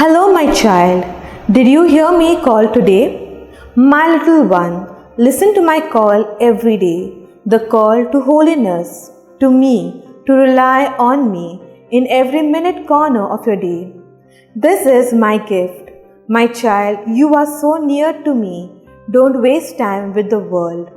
Hello, my child. Did you hear me call today? My little one, listen to my call every day. The call to holiness, to me, to rely on me in every minute corner of your day. This is my gift. My child, you are so near to me. Don't waste time with the world.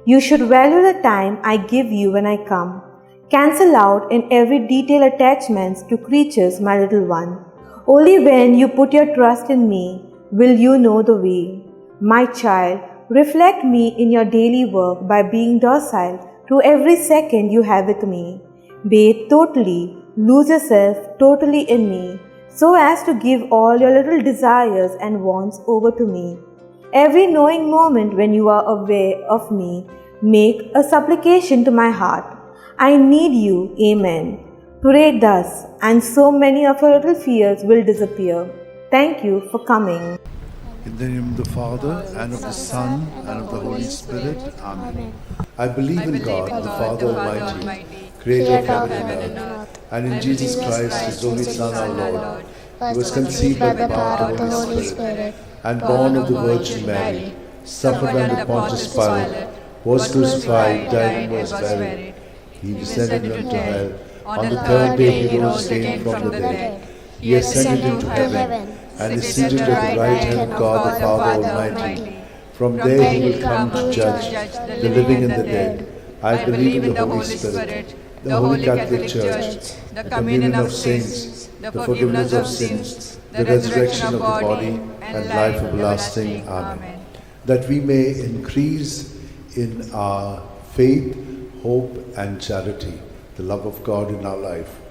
You should value the time I give you when I come. Cancel out in every detail attachments to creatures, my little one. Only when you put your trust in me will you know the way. My child, reflect me in your daily work by being docile to every second you have with me. Bathe totally, lose yourself totally in me, so as to give all your little desires and wants over to me. Every knowing moment when you are aware of me, make a supplication to my heart. I need you, Amen. Pray thus, and so many of your little fears will disappear. Thank you for coming. In the name of the Father, and of the Son, and of the Holy Spirit. Amen. I believe in God, the Father Almighty, creator of heaven and earth, and in Jesus Christ, his only Son, our Lord, who was conceived by the power of the Holy Spirit, and born of the Virgin Mary, suffered under Pontius Pilate, was crucified, died, and was buried. He descended into hell. On the third day he rose again from the dead. He ascended into heaven, and is seated at the right hand of God the Father Almighty. From there he will come to judge the living and the dead. I believe in the Holy Spirit, the Holy Catholic Church, the communion of saints, the forgiveness of sins, the resurrection of the body, and life everlasting. Amen. That we may increase in our faith, hope, and charity, the love of God in our life.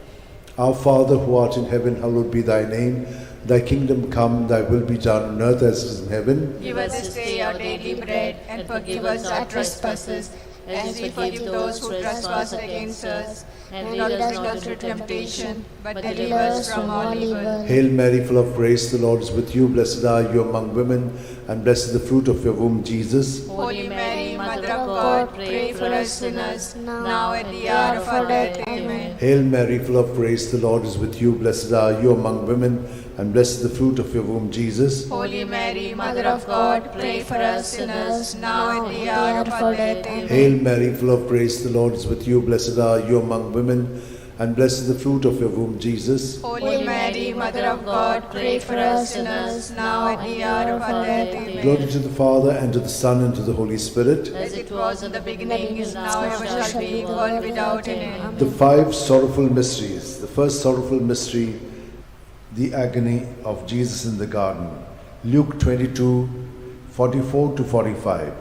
Our Father who art in heaven, hallowed be thy name. Thy kingdom come, thy will be done on earth as it is in heaven. Give us this day our daily bread, and forgive us our trespasses, as we forgive those who trespass against us. And lead us not into temptation, but deliver us from all evil. Hail Mary, full of grace, the Lord is with you. Blessed are you among women, and blessed is the fruit of your womb, Jesus. Holy Mary, Mother of God, pray for us sinners, now and at the hour of our death. Amen. Hail Mary, full of grace, the Lord is with you. Blessed are you among women, and blessed is the fruit of your womb, Jesus. Holy Mary, Mother of God, pray for us sinners, now and at the hour of our death. Amen. Hail Mary, full of grace, the Lord is with you. Blessed are you among women, and blessed is the fruit of your womb, Jesus. Holy Mary, Mother of God, pray for us sinners, now and at the hour of our death. Amen. Glory to the Father, and to the Son, and to the Holy Spirit. As it was in the beginning, is now, and ever shall be, world without end. The five sorrowful mysteries. The first sorrowful mystery, the agony of Jesus in the garden. Luke 22, 44 to 45.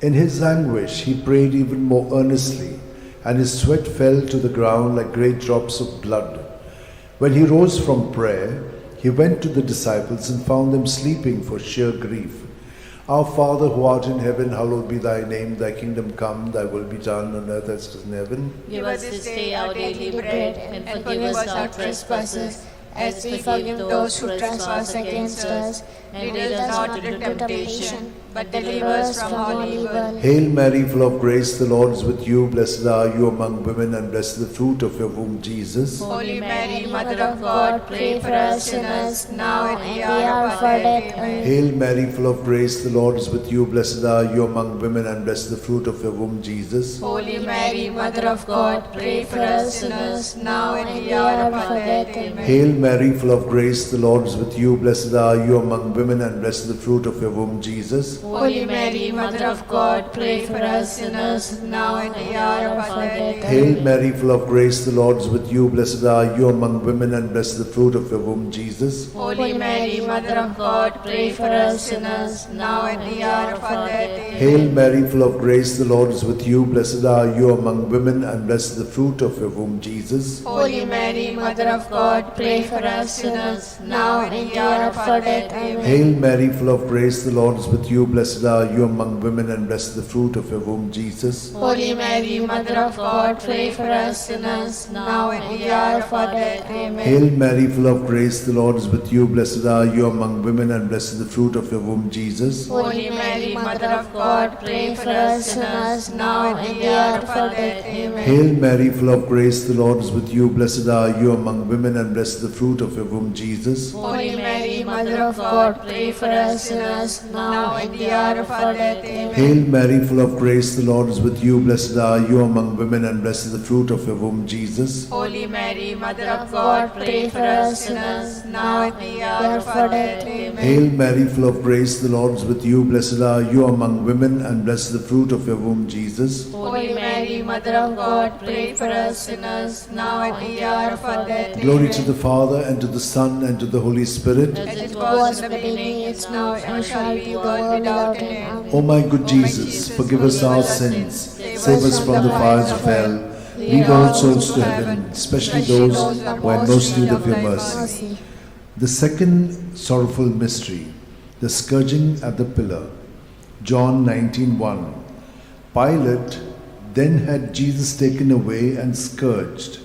In his anguish, he prayed even more earnestly, and his sweat fell to the ground like great drops of blood. When he rose from prayer, he went to the disciples and found them sleeping for sheer grief. Our Father who art in heaven, hallowed be thy name. Thy kingdom come, thy will be done on earth as it is in heaven. Give us this day our daily bread, and forgive us our trespasses, as we forgive those who trespass against us. And lead us not into temptation, but deliver us from all evil. Hail Mary, full of grace, the Lord is with you. Blessed are you among women, and blessed is the fruit of your womb, Jesus. Holy Mary, Mother of God, pray for us sinners, now and at the hour of our death. Amen. Hail Mary, full of grace, the Lord is with you. Blessed are you among women, and blessed is the fruit of your womb, Jesus. Holy Mary, Mother of God, pray for us sinners, now and at the hour of our death. Amen. Hail Mary, full of grace, the Lord is with you. Blessed are you among women, and blessed is the fruit of your womb, Jesus. Holy Mary, Mother of God, pray for us sinners, now and at the hour of our death. Hail Mary, full of grace, the Lord is with you. Blessed are you among women, and blessed is the fruit of your womb, Jesus. Holy Mary, Mother of God, pray for us sinners, now and at the hour of our death. Amen. Hail Mary, full of grace, the Lord is with you. Blessed are you among women, and blessed is the fruit of your womb, Jesus. Holy Mary, Mother of God, pray for us sinners, now and at the hour of our death. Amen. Hail Mary, full of grace, the Lord is with you. blessed are you among women, and blessed the fruit of your womb, Jesus. Holy Mary, Mother of God, pray for us sinners, now and in the hour of our death. Amen. Hail Mary, full of grace, the Lord is with you. Blessed are you among women, and blessed the fruit of your womb, Jesus. Holy Mary, Mother of God, pray for us sinners, now and in the hour of our death. Amen. Hail Mary, full of grace, the Lord is with you. Blessed are you among women, and blessed the fruit of your womb, Jesus. Holy Mary, Mother of God, pray for us sinners, now and in the hour of our death. Amen. Hail Mary, full of grace, the Lord is with you. Blessed are you among women, and blessed the fruit of your womb, Jesus. Holy Mary, Mother of God, pray for us sinners, now and in the hour of our death. Amen. Hail Mary, full of grace, the Lord is with you. Blessed are you among women, and blessed the fruit of your womb, Jesus. Holy Mary, Mother of God, pray for us sinners, now and in the hour of our death. Glory to the Father, and to the Son, and to the Holy Spirit. As it was in the beginning, it's now, and shall be, world without end. O my good Jesus, forgive us our sins, save us from the fires of hell, lead all souls to heaven, especially those who are in most need of your mercy. The second sorrowful mystery, the scourging at the pillar. John 19:1. Pilate then had Jesus taken away and scourged.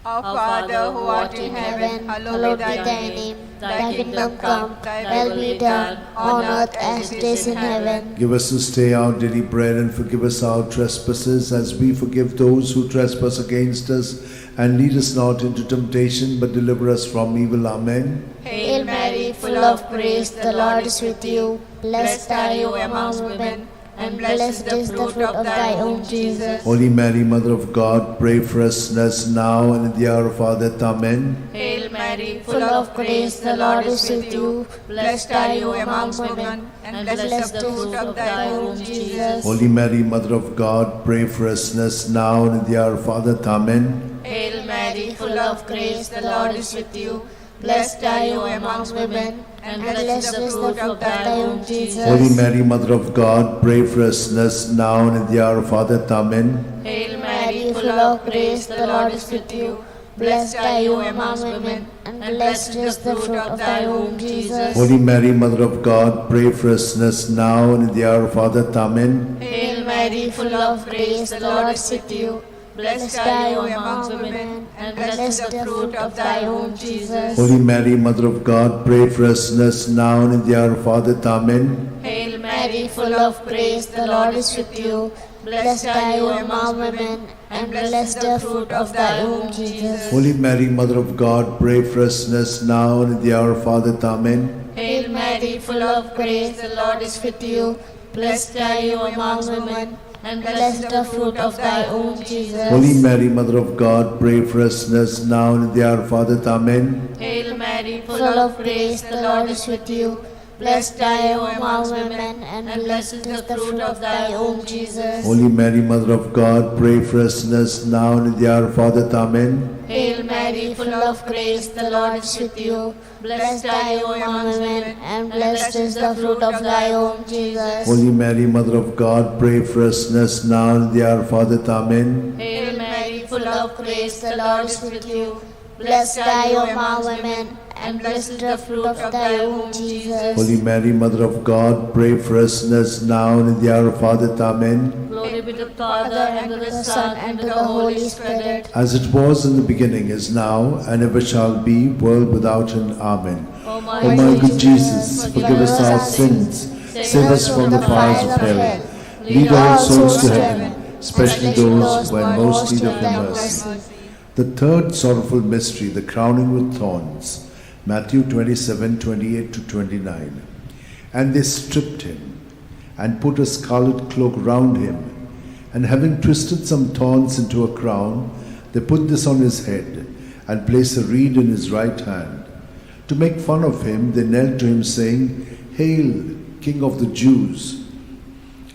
Our Father, who art in heaven, hallowed be thy name. Thy kingdom come, thy will be done, on earth as it is in heaven. Give us this day our daily bread, and forgive us our trespasses, as we forgive those who trespass against us. And lead us not into temptation, but deliver us from evil. Amen. Hail Mary, full of grace, the Lord is with you. Blessed are you among women, and blessed is the fruit of thy womb, Jesus. Holy Mary, Mother of God, pray for us sinners, now and in the hour of our death. Amen. Hail Mary, full of grace, the Lord is with you. Blessed are you among women, and blessed is the fruit of thy womb, Jesus. Holy Mary, Mother of God, pray for us sinners, now and in the hour of our death. Amen. Hail Mary, full of grace, the Lord is with you. Blessed are you among women, and blessed is the fruit of thy womb, Jesus. Holy Mary, Mother of God, pray for us sinners, now and in the hour of our death. Amen. Hail Mary, full of grace, the Lord is with you. Blessed are you among women, and blessed is the fruit of thy womb, Jesus. Holy Mary, Mother of God, pray for us sinners, now and in the hour of our death. Amen. Hail Mary, full of grace, the Lord is with you. Blessed are you among women, and blessed is the fruit of thy womb, Jesus. Holy Mary, Mother of God, pray for us sinners, now and in the hour of our death. Amen. Hail Mary, full of grace, the Lord is with you. Blessed are you among women, and blessed is the fruit of thy womb, Jesus. Holy Mary, Mother of God, pray for us sinners, now and in the hour of our death. Amen. Hail Mary, full of grace, the Lord is with you. Blessed are you among women, and blessed is the fruit of thy womb, Jesus. Holy Mary, Mother of God, pray for us sinners, now and in the hour of our death. Amen. Hail Mary, full of grace, the Lord is with you. Blessed are you among women, and blessed is the fruit of thy womb, Jesus. Holy Mary, Mother of God, pray for us sinners, now and in the hour of our death. Amen. Hail Mary, full of grace, the Lord is with you. Blessed are you among women, and blessed is the fruit of thy womb, Jesus. Holy Mary, Mother of God, pray for us sinners, now and in the hour of our death. Amen. Hail Mary, full of grace, the Lord is with you. Blessed are you among women, and blessed is the fruit of thy womb, Jesus. Holy Mary, Mother of God, pray for us sinners, now and in the hour of our death. Amen. Glory be to the Father, and to the Son, and to the Holy Spirit. As it was in the beginning, is now, and ever shall be, world without end. Amen. O my good Jesus, forgive us our sins, save us from the fires of hell, lead all souls to heaven, especially those who are in most need of your mercy. The third sorrowful mystery, the crowning with thorns. Matthew 27:28-29. And they stripped him, and put a scarlet cloak round him, and having twisted some thorns into a crown, they put this on his head, and placed a reed in his right hand. To make fun of him, they knelt to him, saying, Hail, King of the Jews!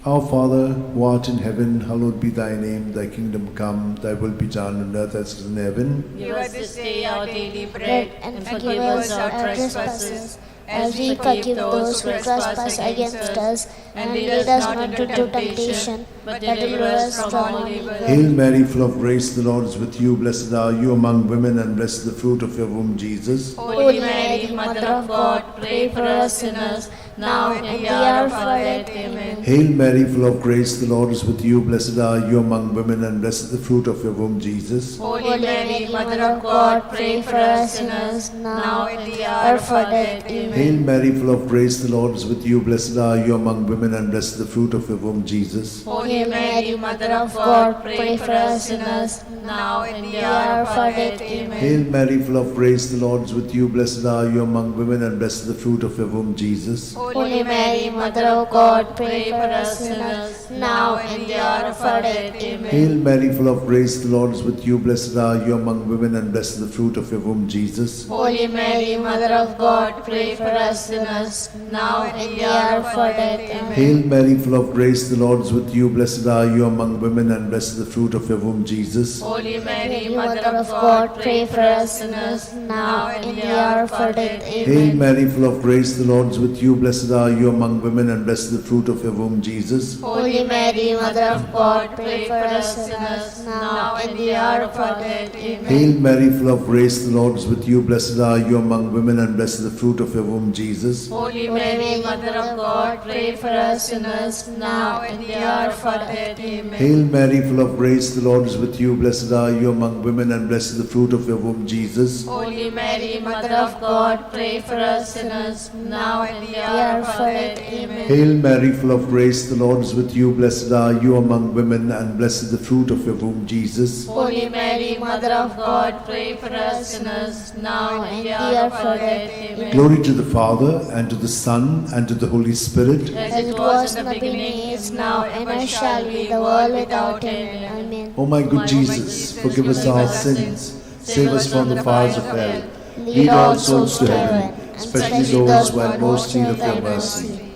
Our Father, who art in heaven, hallowed be thy name. Thy kingdom come, thy will be done on earth as it is in heaven. Give us this day our daily bread, and forgive us our trespasses, as we forgive those who trespass against us. And lead us not into temptation, but deliver us from evil. Hail Mary, full of grace, the Lord is with you. Blessed are you among women, and blessed the fruit of your womb, Jesus. Holy Mary, Mother of God, pray for us sinners, now and in the hour of our death. Amen. Hail Mary, full of grace, the Lord is with you. Blessed are you among women, and blessed is the fruit of your womb, Jesus. Holy Mary, Mother of God, pray for us sinners, now and in the hour of our death. Amen. Hail Mary, full of grace, the Lord is with you. Blessed are you among women, and blessed is the fruit of your womb, Jesus. Holy Mary, Mother of God, pray for us sinners, now and in the hour of our death. Amen. Hail Mary, full of grace, the Lord is with you. Blessed are you among women, and blessed is the fruit of your womb, Jesus. Holy Mary, Mother of God, pray for us sinners, now and in the hour of our death. Amen. Hail Mary, full of grace, the Lord is with you. Blessed are you among women, and blessed is the fruit of your womb, Jesus. Holy Mary, Mother of God, pray for us sinners, now and in the hour of our death. Amen. Hail Mary, full of grace, the Lord is with you. Blessed are you among women, and blessed is the fruit of your womb, Jesus. Holy Mary, Mother of God, pray for us sinners, now and in the hour of our death. Hail Amen. Mary, full of grace, the Lord is with you. Blessed are you among women, and blessed is the fruit of your womb, Jesus. Holy Mary, Mother of God, pray for us sinners, now and in the hour of our death. Amen. Hail Mary, full of grace, the Lord is with you. Blessed are you among women, and blessed is the fruit of your womb, Jesus. Holy Mary, Mother of God, pray for us sinners, now and in the hour of our death. Amen. Hail Mary, full of grace, the Lord is with you. Blessed are you among women, and blessed is the fruit of your womb, Jesus. Holy Mary, Mother of God, pray for us sinners, now and in the hour of our death. Amen. Hail Mary, full of grace, the Lord is with you. Blessed are you among women, and blessed is the fruit of your womb, Jesus. Holy Mary, Mother of God, pray for us sinners, now and in the hour of our death. Amen. Glory to the Father, and to the Son, and to the Holy Spirit. As it was in the beginning, is now, and ever shall be, the world without end. Amen. O my good Jesus, forgive us our sins, save us from the fires of hell, lead all souls to heaven, especially those who are most in need of your mercy.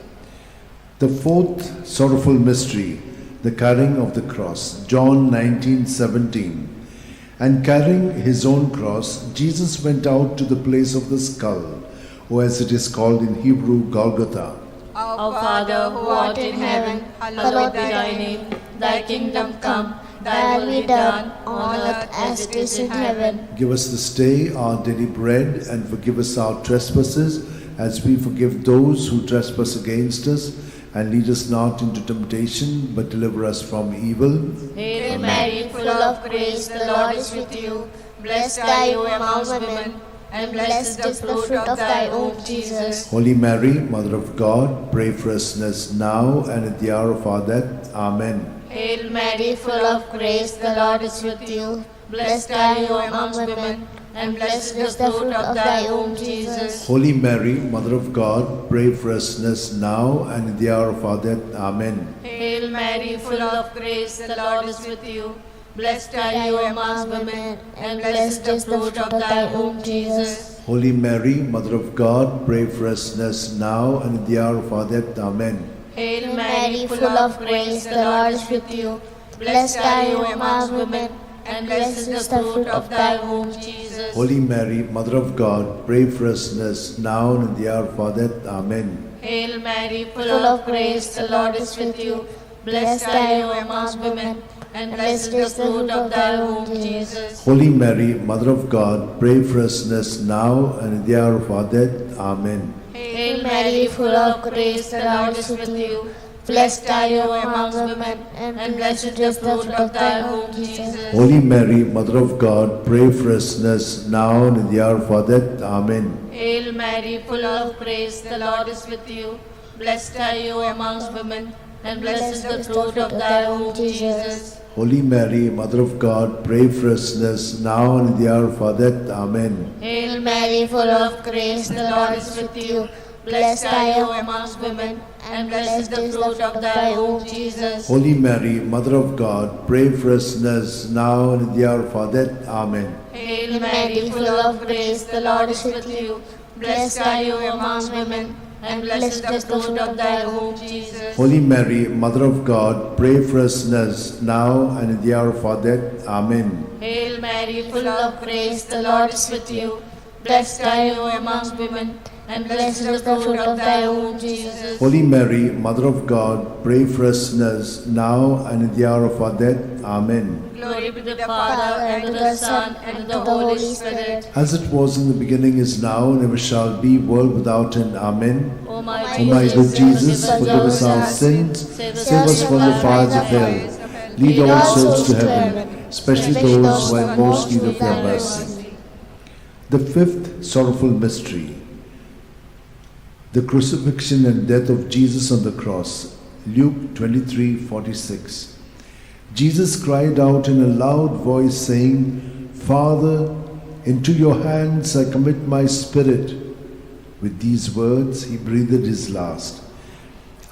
The fourth sorrowful mystery, the carrying of the cross. John 19:17. And carrying his own cross, Jesus went out to the place of the skull, or as it is called in Hebrew, Golgotha. Our Father, who art in heaven, hallowed be thy name. Thy kingdom come, thy will be done, on earth as it is in heaven. Give us this day our daily bread, and forgive us our trespasses, as we forgive those who trespass against us. And lead us not into temptation, but deliver us from evil. Hail Mary, full of grace, the Lord is with you. Blessed are you among women, and blessed is the fruit of thy womb, Jesus. Holy Mary, Mother of God, pray for us sinners now and at the hour of our death. Amen. Hail Mary, full of grace, the Lord is with you. Blessed are you among women, and blessed is the fruit of thy womb, Jesus. Holy Mary, Mother of God, pray for us sinners now and at the hour of our death. Amen. Hail Mary, full of grace, the Lord is with you. Blessed are you among women, and blessed is the fruit of thy womb, Jesus. Holy Mary, Mother of God, pray for us sinners now and at the hour of our death. Amen. Hail Mary, full of grace, the Lord is with you. Blessed are you among women, and blessed is the fruit of thy womb, Jesus. Holy Mary, Mother of God, pray for us sinners now and at the hour of our death. Amen. Hail Mary, full of grace, the Lord is with you. Blessed are you among women, and blessed is the fruit of thy womb, Jesus. Holy Mary, Mother of God, pray for us sinners now and at the hour of our death. Amen. Hail Mary, full of grace, the Lord is with you. Blessed are you among women, and blessed is the fruit of thy womb, Jesus. Holy Mary, Mother of God, pray for us sinners now and at the hour of our death. Amen. Hail Mary, full of grace, the Lord is with you. Blessed are you amongst women, and blessed is the fruit of thy womb, Jesus. Holy Mary, Mother of God, pray for us sinners now and at the hour of our death. Amen. Hail Mary, full of grace, the Lord is with you. Blessed are you amongst women, and blessed is the fruit of thy womb, Jesus. Holy Mary, Mother of God, pray for us sinners now and at the hour of our death. Amen. Hail Mary, full of grace, the Lord is with you. Blessed are you amongst women, and blessed is the fruit of thy womb, Jesus. Holy Mary, Mother of God, pray for us sinners now and at the hour of our death. Amen. Hail Mary, full of grace, the Lord is with you. Blessed are you amongst women, and blessed is the fruit of thy womb, Jesus. Holy Mary, Mother of God, pray for us sinners, now and in the hour of our death. Amen. Glory be to the Father, and to the Son, and to the Holy Spirit. As it was in the beginning, is now, and ever shall be, world without end. Amen. O my O my good Jesus, forgive us our sins, save us from the fires of hell, lead all souls to heaven, especially those who are in most need of your mercy. The fifth sorrowful mystery, the crucifixion and death of Jesus on the cross. Luke 23:46. Jesus cried out in a loud voice, saying, Father, into your hands I commit my spirit. With these words he breathed his last.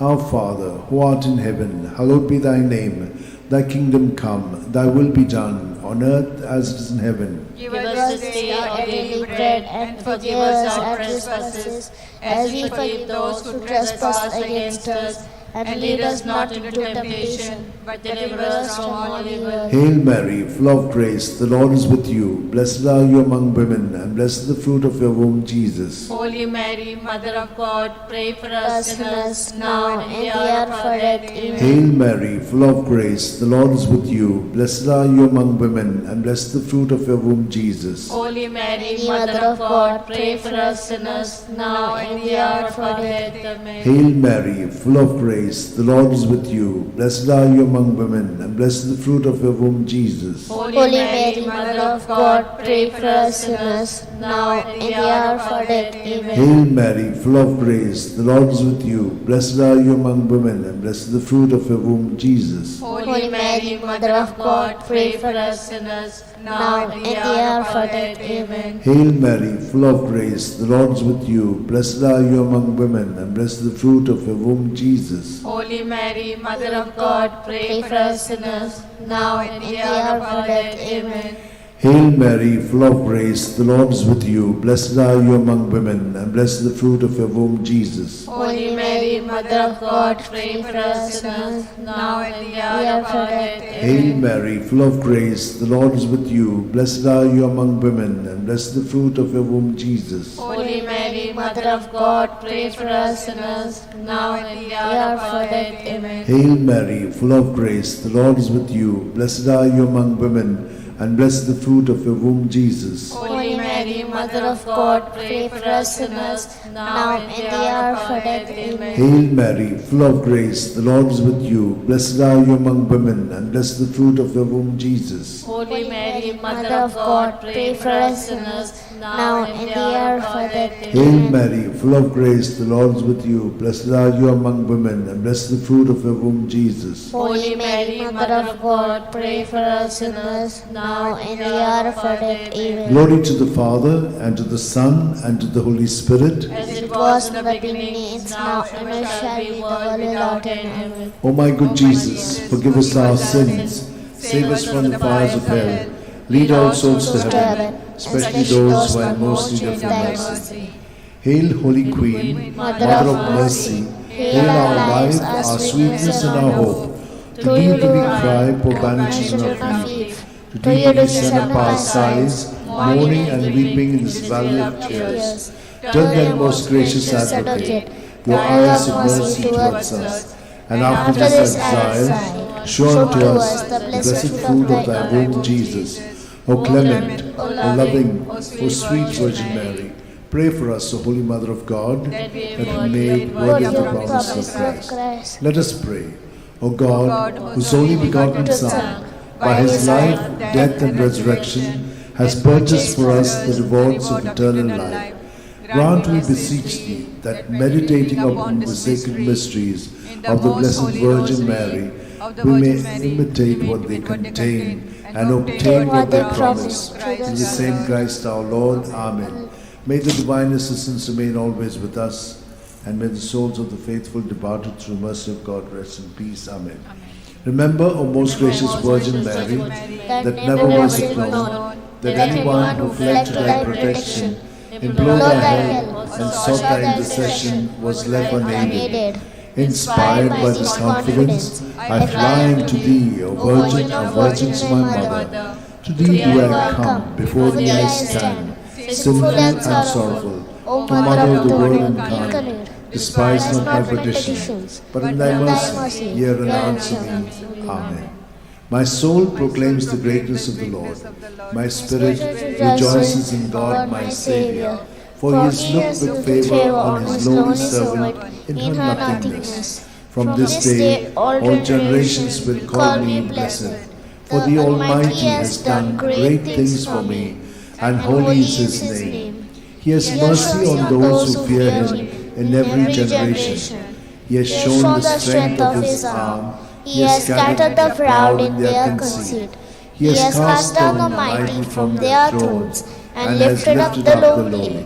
Our Father, who art in heaven, hallowed be thy name. Thy kingdom come, thy will be done, on earth as it is in heaven. Give us this day our daily bread, and forgive us our trespasses, as we forgive those who trespass against us. And lead us not into temptation, but deliver us from all evil. Hail Mary, full of grace, the Lord is with you. Blessed are you among women, and blessed is the fruit of your womb, Jesus. Holy Mary, Mother of God, pray for us sinners, now and in the hour of our death. Amen. Hail Mary, full of grace, the Lord is with you. Blessed are you among women, and blessed is the fruit of your womb, Jesus. Holy Mary, Mother of God, pray for us sinners, now and in the hour of our death. Amen. Hail Mary, full of grace, the Lord is with you. Blessed are you among women, and blessed is the fruit of your womb, Jesus. Holy Mary, Mother of God, pray for us sinners, now and in the hour of our death. Amen. Hail Mary, full of grace, the Lord is with you. Blessed are you among women, and blessed is the fruit of your womb, Jesus. Holy Mary, Mother of God, pray for us sinners, now and in the hour of our death. Amen. Hail Mary, full of grace, the Lord is with you. Blessed are you among women, and blessed is the fruit of your womb, Jesus. Holy Mary, Mother of God, pray for us sinners, now and in the hour of our death. Amen. Hail Mary, full of grace, the Lord is with you. Blessed are you among women, and blessed is the fruit of your womb, Jesus. Holy Mary, Mother of God, pray for us sinners, now and in the hour of our death. Hail Amen. Mary, full of grace, the Lord is with you. Blessed are you among women, and blessed is the fruit of your womb, Jesus. Holy Mary, Mother of God, pray for us sinners, now and in the hour of our death. Amen. Hail Mary, full of grace, the Lord is with you. Blessed are you among women, and blessed is the fruit of your womb, Jesus. Holy Mary, Mother of God, pray for us sinners, now and in the hour of our death. Amen. Hail Mary, full of grace, the Lord is with you. Blessed are you among women, and blessed is the fruit of your womb, Jesus. Holy Mary, Mother of God, pray for us sinners, now and in the hour of our death. Hail Amen. Mary, full of grace, the Lord is with you. Blessed are you among women, and blessed is the fruit of your womb, Jesus. Holy Mary, Mother of God, pray for us sinners, now and in the hour of our death. Amen. Glory to the Father, and to the Son, and to the Holy Spirit. As it was in the beginning, is now, and ever shall be, world without end. Amen. O my good Jesus, forgive us our sins, save us from the fires of hell, lead all souls to heaven, especially those who are in most need of your mercy. Hail, Holy Queen, Mother of Mercy, hail our life, our sweetness, and our hope. To thee do we cry, poor banished children of Eve. To thee do we send up our sighs, mourning and weeping in this valley of tears. Turn then, most gracious Advocate, your eyes of mercy towards us, and after this exile, show unto us the blessed fruit of thy womb, Jesus. O clement, O loving, O sweet Virgin Mary, pray for us, O Holy Mother of God, that we may be made worthy of the promise of Christ. Let us pray. O God, whose only begotten Son, by his life, death, and resurrection, has purchased for us the rewards of eternal life, grant, we beseech thee, that meditating upon the sacred mysteries of the Blessed Virgin Mary, we may imitate what they contain and obtain what they promise. Through the same Christ our Lord. Amen. May the divine assistance remain always with us, and may the souls of the faithful departed through mercy of God rest in peace. Amen. Remember, O most gracious Virgin Mary, that never was it known that anyone who fled to thy protection, implored thy help, and sought thy intercession was left unaided. Inspired by this confidence, I fly unto thee, O Virgin of Virgins, my Mother. To thee do I come, before thee I stand, sinful and sorrowful. O O Mother of the Word incarnate, incarnate, despise not my petitions, but in thy mercy hear and answer me. Amen. My soul proclaims the greatness of the Lord. My spirit rejoices in God my Saviour, for he has looked with favour on his lowly servant in her nothingness. From this day all generations will call me blessed, for the Almighty has done great things for me, and holy is his name. He has mercy on those who fear him in every generation. He has shown the strength of his arm. He has scattered the proud in their conceit. He has cast down the mighty from their thrones and lifted up the lowly.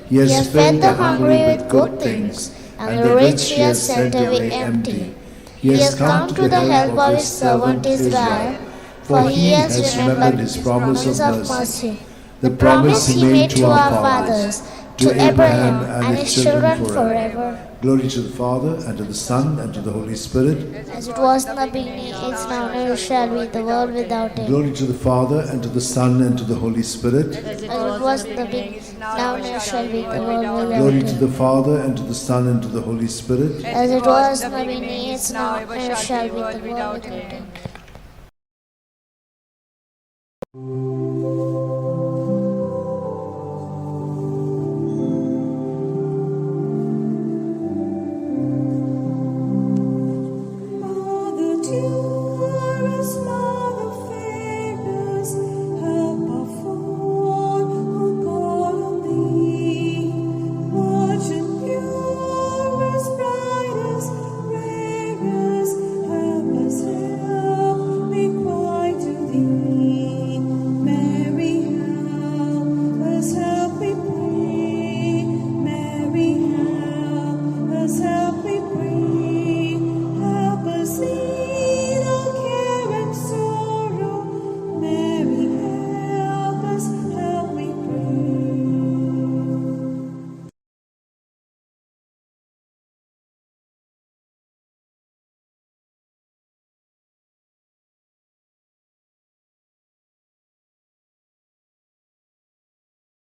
He has fed the hungry with good things, and the rich he has sent away empty. He has come to the help of his servant Israel, for he has remembered his promise of mercy, the promise he made to our fathers, to Abraham and his children forever. Glory to the Father, and to the Son, and to the Holy Spirit. As it was in the beginning, is now, and ever shall be, the world without end. Glory to the Father, and to the Son, and to the Holy Spirit. As it was in the beginning, is now, and ever shall be, the world without Glory to end. the Father, and to the Son, and to the Holy Spirit. As it was in the beginning, is now, and ever shall be, the world without end.